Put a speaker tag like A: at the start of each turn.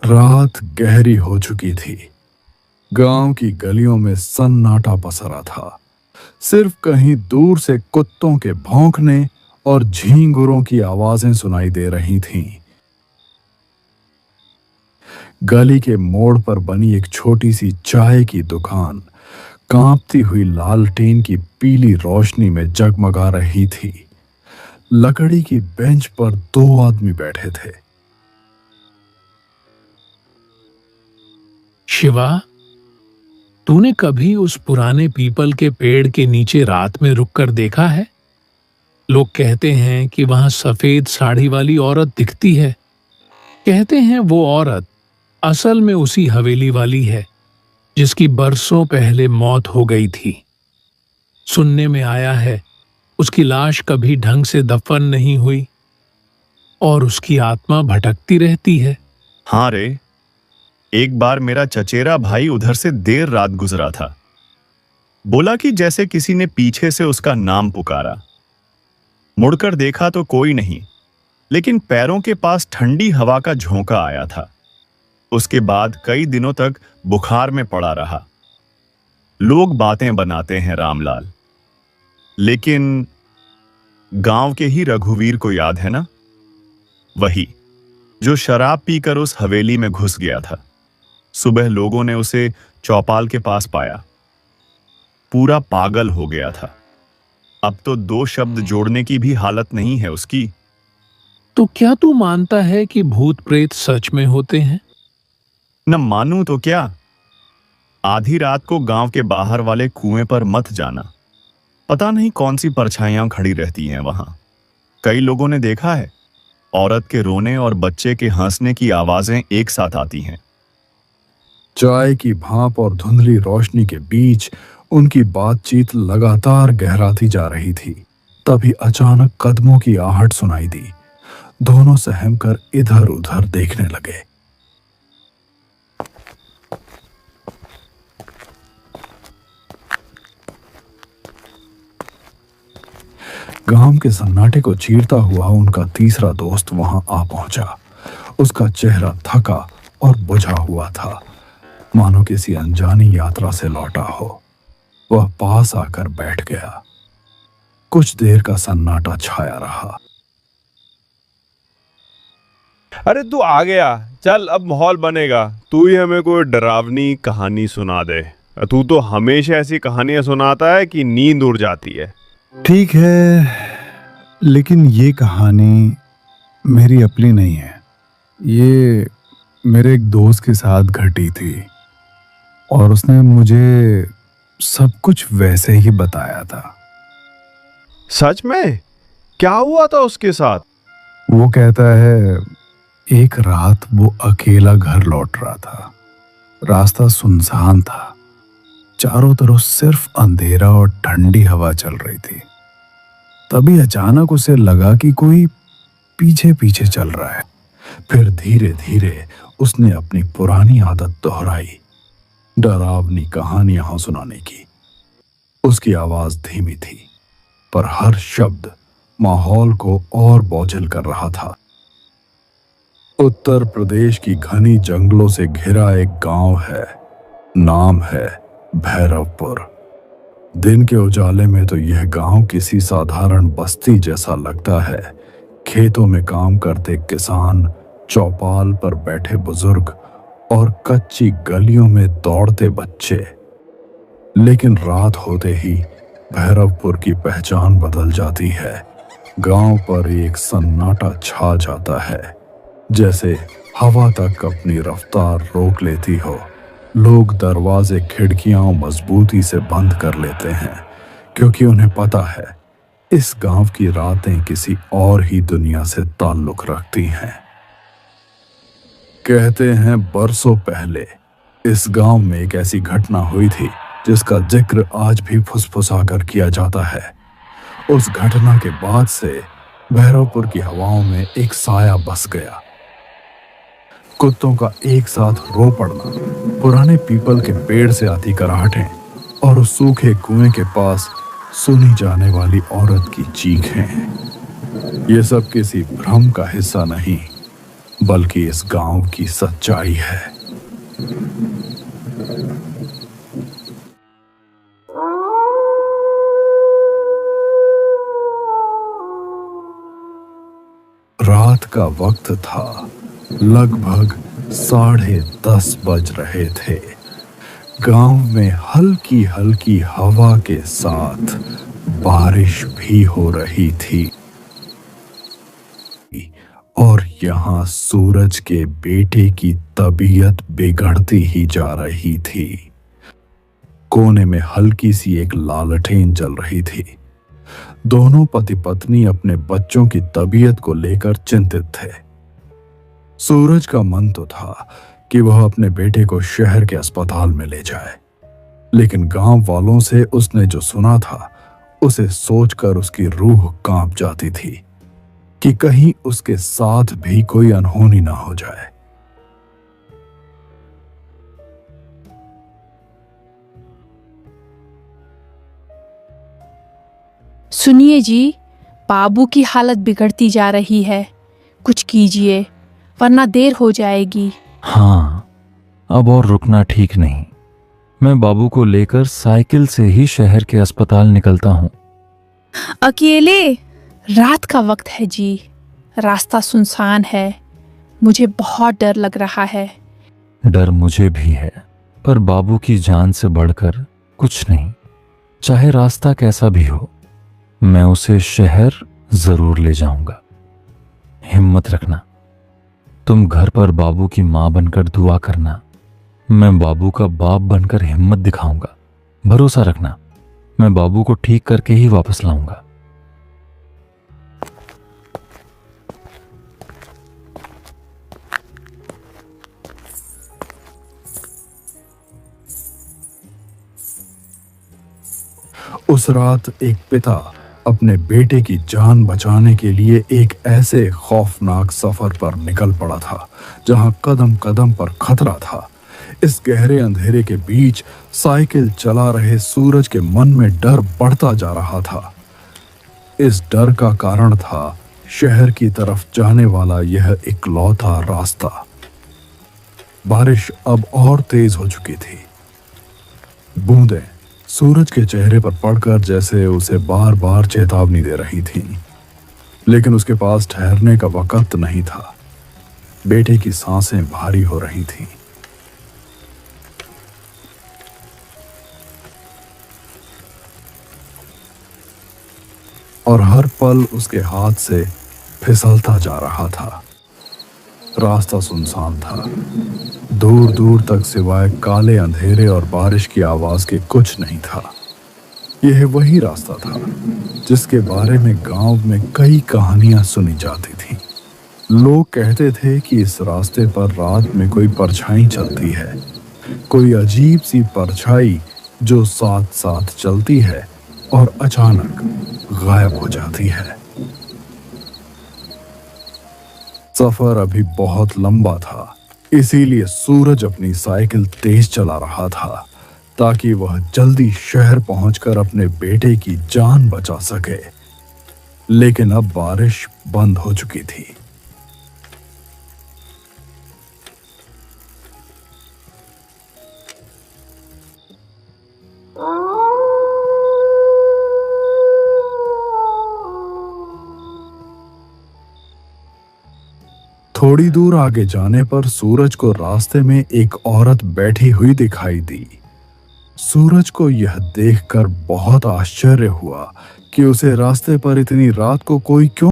A: रात गहरी हो चुकी थी। गांव की गलियों में सन्नाटा पसरा था। सिर्फ कहीं दूर से कुत्तों के भौंकने और झींगुरों की आवाजें सुनाई दे रही थीं। गली के मोड़ पर बनी एक छोटी सी चाय की दुकान कांपती हुई लालटेन की पीली रोशनी में जगमगा रही थी। लकड़ी की बेंच पर दो आदमी बैठे थे।
B: शिवा, तूने कभी उस पुराने पीपल के पेड़ के नीचे रात में रुककर देखा है? लोग कहते हैं कि वहां सफेद साड़ी वाली औरत दिखती है। कहते हैं वो औरत असल में उसी हवेली वाली है जिसकी बरसों पहले मौत हो गई थी। सुनने में आया है उसकी लाश कभी ढंग से दफन नहीं हुई और उसकी आत्मा भटकती रहती है।
C: हाँ रे, एक बार मेरा चचेरा भाई उधर से देर रात गुजरा था। बोला कि जैसे किसी ने पीछे से उसका नाम पुकारा। मुड़कर देखा तो कोई नहीं, लेकिन पैरों के पास ठंडी हवा का झोंका आया था। उसके बाद कई दिनों तक बुखार में पड़ा रहा। लोग बातें बनाते हैं रामलाल, लेकिन गांव के ही रघुवीर को याद है ना? वही जो शराब पीकर उस हवेली में घुस गया था। सुबह लोगों ने उसे चौपाल के पास पाया। पूरा पागल हो गया था। अब तो दो शब्द जोड़ने की भी हालत नहीं है उसकी।
B: तो क्या तू मानता है कि भूत प्रेत सच में होते हैं?
C: न मानूं तो क्या। आधी रात को गांव के बाहर वाले कुएं पर मत जाना। पता नहीं कौन सी परछाइयां खड़ी रहती हैं वहां। कई लोगों ने देखा है, औरत के रोने और बच्चे के हंसने की आवाजें एक साथ आती हैं।
A: चाय की भाप और धुंधली रोशनी के बीच उनकी बातचीत लगातार गहराती जा रही थी। तभी अचानक कदमों की आहट सुनाई दी। दोनों सहमकर इधर उधर देखने लगे। गांव के सन्नाटे को चीरता हुआ उनका तीसरा दोस्त वहां आ पहुंचा। उसका चेहरा थका और बुझा हुआ था, मानो किसी अनजानी यात्रा से लौटा हो। वह पास आकर बैठ गया। कुछ देर का सन्नाटा छाया रहा।
D: अरे तू आ गया, चल अब माहौल बनेगा। तू ही हमें कोई डरावनी कहानी सुना दे। तू तो हमेशा ऐसी कहानियां सुनाता है कि नींद उड़ जाती है।
A: ठीक है, लेकिन ये कहानी मेरी अपनी नहीं है। ये मेरे एक दोस्त के साथ घटी थी और उसने मुझे सब कुछ वैसे ही बताया था।
D: सच में? क्या हुआ था उसके साथ?
A: वो कहता है, एक रात वो अकेला घर लौट रहा था। रास्ता सुनसान था। चारों तरफ सिर्फ अंधेरा और ठंडी हवा चल रही थी। तभी अचानक उसे लगा कि कोई पीछे पीछे चल रहा है। फिर धीरे धीरे उसने अपनी पुरानी आदत दोहराई, डरावनी कहानियां सुनाने की। उसकी आवाज धीमी थी, पर हर शब्द माहौल को और बोझिल कर रहा था। उत्तर प्रदेश की घनी जंगलों से घिरा एक गांव है। नाम है भैरवपुर। दिन के उजाले में तो यह गांव किसी साधारण बस्ती जैसा लगता है। खेतों में काम करते किसान, चौपाल पर बैठे बुजुर्ग और कच्ची गलियों में दौड़ते बच्चे। लेकिन रात होते ही भैरवपुर की पहचान बदल जाती है। गांव पर एक सन्नाटा छा जाता है, जैसे हवा तक अपनी रफ्तार रोक लेती हो। लोग दरवाजे खिड़कियां मजबूती से बंद कर लेते हैं, क्योंकि उन्हें पता है इस गांव की रातें किसी और ही दुनिया से ताल्लुक रखती हैं। कहते हैं बरसों पहले इस गांव में एक ऐसी घटना हुई थी जिसका जिक्र आज भी फुसफुसाकर किया जाता है। उस घटना के बाद से भैरवपुर की हवाओं में एक साया बस गया। कुत्तों का एक साथ रो पड़ना, पुराने पीपल के पेड़ से आती कराहटें और उस सूखे कुएं के पास सुनी जाने वाली औरत की चीखें। ये सब किसी भ्रम का हिस्सा नहीं, बल्कि इस गांव की सच्चाई है। रात का वक्त था, लगभग 10:30 बज रहे थे। गांव में हल्की हल्की हवा के साथ बारिश भी हो रही थी और यहाँ सूरज के बेटे की तबीयत बिगड़ती ही जा रही थी। कोने में हल्की सी एक लालटेन जल रही थी। दोनों पति पत्नी अपने बच्चों की तबीयत को लेकर चिंतित थे। सूरज का मन तो था कि वह अपने बेटे को शहर के अस्पताल में ले जाए, लेकिन गांव वालों से उसने जो सुना था उसे सोचकर उसकी रूह कांप जाती थी कि कहीं उसके साथ भी कोई अनहोनी ना हो जाए।
E: सुनिए जी, बाबू की हालत बिगड़ती जा रही है। कुछ कीजिए वरना देर हो जाएगी।
F: हाँ, अब और रुकना ठीक नहीं। मैं बाबू को लेकर साइकिल से ही शहर के अस्पताल निकलता हूँ।
E: अकेले? रात का वक्त है जी, रास्ता सुनसान है। मुझे बहुत डर लग रहा है।
F: डर मुझे भी है, पर बाबू की जान से बढ़कर कुछ नहीं। चाहे रास्ता कैसा भी हो, मैं उसे शहर जरूर ले जाऊंगा। हिम्मत रखना। तुम घर पर बाबू की मां बनकर दुआ करना। मैं बाबू का बाप बनकर हिम्मत दिखाऊंगा। भरोसा रखना, मैं बाबू को ठीक करके ही वापस लाऊंगा।
A: उस रात एक पिता अपने बेटे की जान बचाने के लिए एक ऐसे खौफनाक सफर पर निकल पड़ा था जहां कदम कदम पर खतरा था। इस गहरे अंधेरे के बीच साइकिल चला रहे सूरज के मन में डर बढ़ता जा रहा था। इस डर का कारण था शहर की तरफ जाने वाला यह इकलौता रास्ता। बारिश अब और तेज हो चुकी थी। बूंदें सूरज के चेहरे पर पड़कर जैसे उसे बार बार चेतावनी दे रही थीं, लेकिन उसके पास ठहरने का वक्त नहीं था। बेटे की सांसें भारी हो रही थीं। और हर पल उसके हाथ से फिसलता जा रहा था। रास्ता सुनसान था। दूर दूर तक सिवाय काले अंधेरे और बारिश की आवाज के कुछ नहीं था। यह वही रास्ता था जिसके बारे में गांव में कई कहानियां सुनी जाती थीं। लोग कहते थे कि इस रास्ते पर रात में कोई परछाई चलती है, कोई अजीब सी परछाई जो साथ साथ चलती है और अचानक गायब हो जाती है। सफर अभी बहुत लंबा था, इसीलिए सूरज अपनी साइकिल तेज चला रहा था ताकि वह जल्दी शहर पहुंचकर अपने बेटे की जान बचा सके। लेकिन अब बारिश बंद हो चुकी थी। थोड़ी दूर आगे जाने पर सूरज को रास्ते में एक औरत बैठी हुई दिखाई दी। सूरज को यह देखकर बहुत आश्चर्य हुआ कि उसे रास्ते पर इतनी रात को कोई क्यों